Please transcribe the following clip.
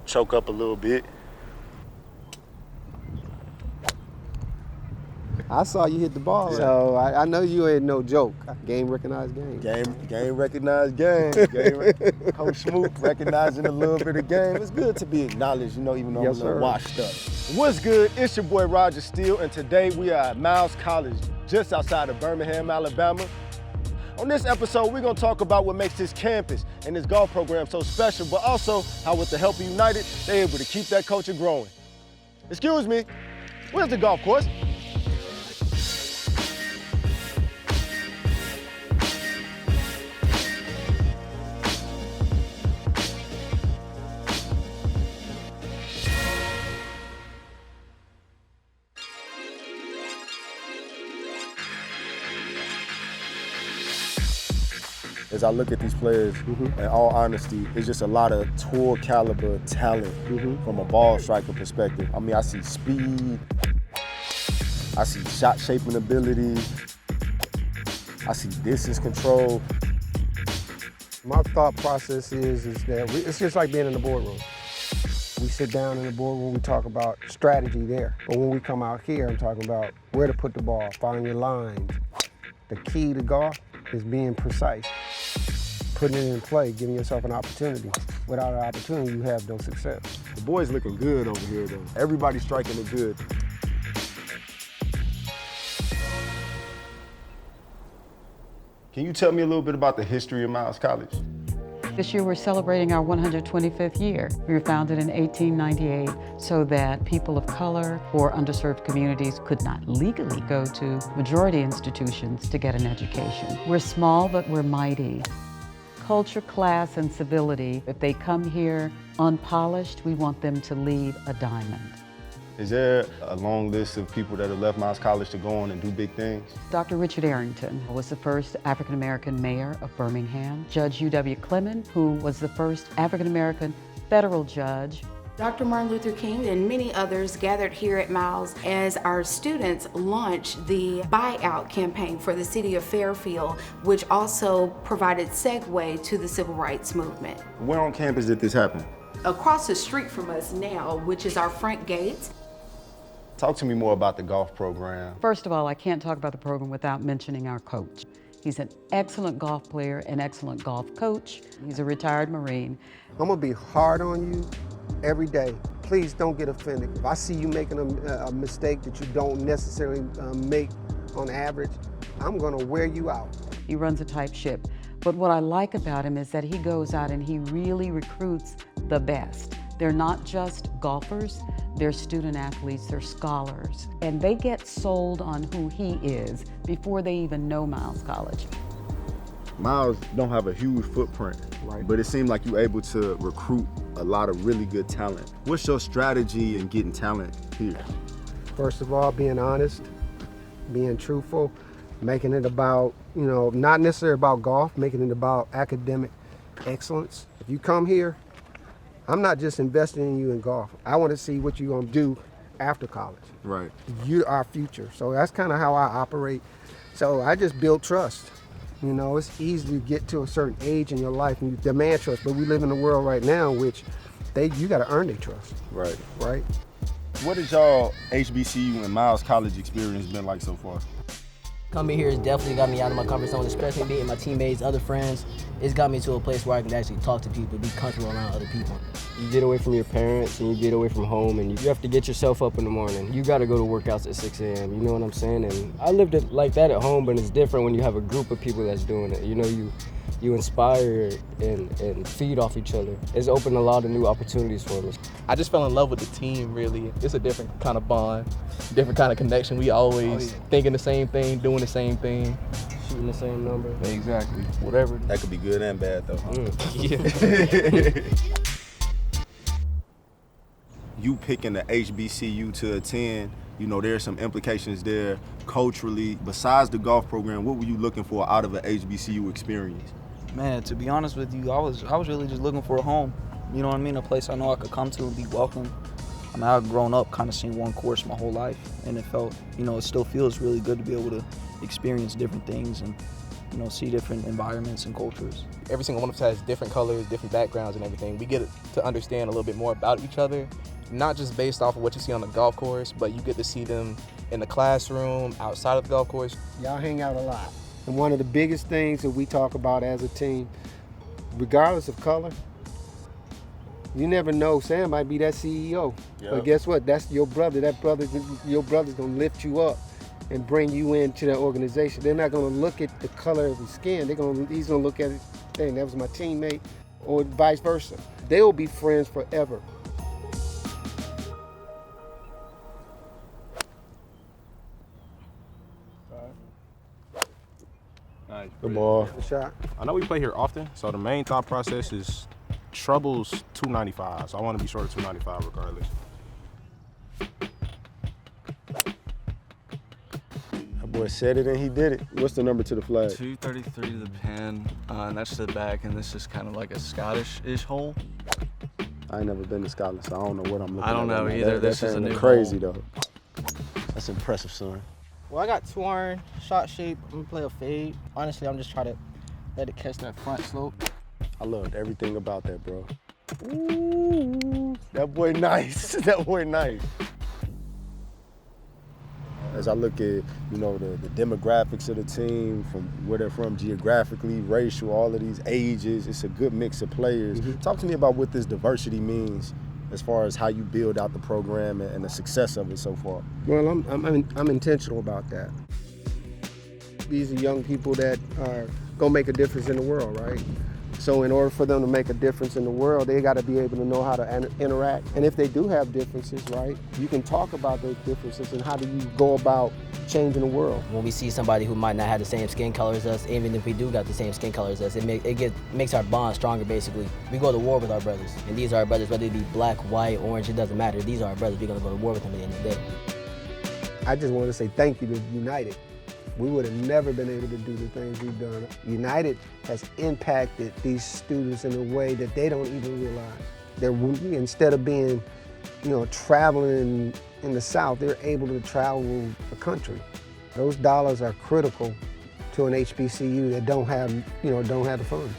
choke up a little bit. I saw you hit the ball, so I know you ain't no joke. Game recognized game. Game recognized game. Coach Smoot recognizing a little bit of game. It's good to be acknowledged, even though I'm a little washed up. What's good? It's your boy Roger Steele, and today we are at Miles College, just outside of Birmingham, Alabama. On this episode, we're gonna talk about what makes this campus and this golf program so special, but also how with the help of United, they're able to keep that culture growing. Excuse me, where's the golf course? As I look at these players, in all honesty, it's just a lot of tour caliber talent from a ball striker perspective. I mean, I see speed, I see shot shaping ability, I see distance control. My thought process is that it's just like being in the boardroom. We sit down in the boardroom, we talk about strategy there. But when we come out here, I'm talking about where to put the ball, finding your lines. The key to golf is being precise. Putting it in play, giving yourself an opportunity. Without an opportunity, you have no success. The boys looking good over here though. Everybody's striking it good. Can you tell me a little bit about the history of Miles College? This year we're celebrating our 125th year. We were founded in 1898 so that people of color or underserved communities could not legally go to majority institutions to get an education. We're small, but we're mighty. Culture, class, and civility. If they come here unpolished, we want them to leave a diamond. Is there a long list of people that have left Miles College to go on and do big things? Dr. Richard Arrington was the first African-American mayor of Birmingham. Judge U.W. Clemens, who was the first African-American federal judge. Dr. Martin Luther King and many others gathered here at Miles as our students launched the buyout campaign for the city of Fairfield, which also provided segue to the civil rights movement. Where on campus did this happen? Across the street from us now, which is our front gate. Talk to me more about the golf program. First of all, I can't talk about the program without mentioning our coach. He's an excellent golf player, an excellent golf coach. He's a retired Marine. I'm gonna be hard on you every day. Please don't get offended. If I see you making a mistake that you don't necessarily make on average, I'm gonna wear you out. He runs a tight ship. But what I like about him is that he goes out and he really recruits the best. They're not just golfers, they're student athletes, they're scholars. And they get sold on who he is before they even know Miles College. Miles don't have a huge footprint, but it seemed like you're able to recruit a lot of really good talent. What's your strategy in getting talent here? First of all, being honest, being truthful, making it about, not necessarily about golf, making it about academic excellence. If you come here, I'm not just investing in you in golf. I want to see what you're going to do after college. Right. You're our future. So that's kind of how I operate. So I just build trust. It's easy to get to a certain age in your life and you demand trust, but we live in a world right now in which you got to earn their trust. Right. Right? What has y'all HBCU and Miles College experience been like so far? Coming here has definitely got me out of my comfort zone, especially meeting my teammates, other friends. It's got me to a place where I can actually talk to people, be comfortable around other people. You get away from your parents and you get away from home and you have to get yourself up in the morning. You got to go to workouts at 6 a.m., you know what I'm saying? And I lived it like that at home, but it's different when you have a group of people that's doing it. You inspire and feed off each other. It's opened a lot of new opportunities for me. I just fell in love with the team, really. It's a different kind of bond, different kind of connection. We always thinking the same thing, doing the same thing. Shooting the same number. Exactly, whatever. That could be good and bad though, huh? Yeah. You picking the HBCU to attend, there's some implications there culturally. Besides the golf program, what were you looking for out of an HBCU experience? Man, to be honest with you, I was really just looking for a home. You know what I mean? A place I know I could come to and be welcome. I mean, I've grown up kind of seeing one course my whole life, and it felt, it still feels really good to be able to experience different things and you know, see different environments and cultures. Every single one of us has different colors, different backgrounds and everything. We get to understand a little bit more about each other, not just based off of what you see on the golf course, but you get to see them in the classroom, outside of the golf course. Y'all hang out a lot. And one of the biggest things that we talk about as a team, regardless of color, you never know. Sam might be that CEO, but guess what? That's your brother. Your brother's gonna lift you up and bring you into that organization. They're not gonna look at the color of his skin. He's gonna look at it, dang, that was my teammate, or vice versa. They will be friends forever. Nice. Good ball. Good shot. I know we play here often, so the main thought process is troubles 295. So I want to be short of 295 regardless. That boy said it and he did it. What's the number to the flag? 233 to the pin, and that's to the back, and this is kind of like a Scottish-ish hole. I ain't never been to Scotland, so I don't know what I'm looking at. I don't know right either. That This is a new crazy hole. though. That's impressive, son. Well, I got 2-iron, shot shape. I'm gonna play a fade. Honestly, I'm just trying to let it catch that front slope. I loved everything about that, bro. Ooh, that boy nice. That boy nice. As I look at, you know, the demographics of the team, from where they're from geographically, racial, all of these ages, it's a good mix of players. Talk to me about what this diversity means as far as how you build out the program and the success of it so far. Well, I'm intentional about that. These are young people that are gonna make a difference in the world, right? So in order for them to make a difference in the world, they got to be able to know how to interact. And if they do have differences, right, you can talk about those differences and how do you go about changing the world. When we see somebody who might not have the same skin color as us, even if we do got the same skin color as us, it makes our bond stronger, basically. We go to war with our brothers, and these are our brothers, whether it be black, white, orange, it doesn't matter. These are our brothers. We're going to go to war with them at the end of the day. I just want to say thank you to United. We would have never been able to do the things we've done. United has impacted these students in a way that they don't even realize. Instead of being, you know, traveling in the South, they're able to travel the country. Those dollars are critical to an HBCU that don't have the funds.